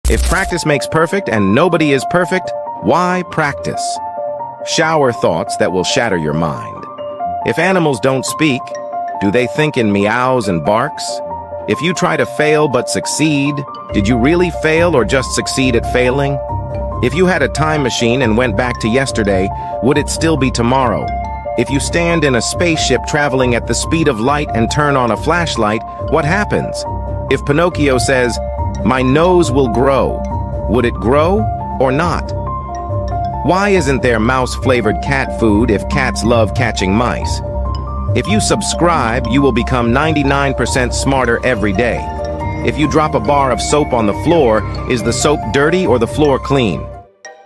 If practice makes perfect and nobody is perfect, why practice? Shower thoughts that will shatter your mind. If animals don't speak, do they think in meows and barks? If you try to fail but succeed, did you really fail or just succeed at failing? If you had a time machine and went back to yesterday, would it still be tomorrow? If you stand in a spaceship traveling at the speed of light and turn on a flashlight, what happens? If Pinocchio says, "My nose will grow," would it grow or not? Why isn't there mouse-flavored cat food if cats love catching mice? If you subscribe, you will become 99% smarter every day. If you drop a bar of soap on the floor, is the soap dirty or the floor clean?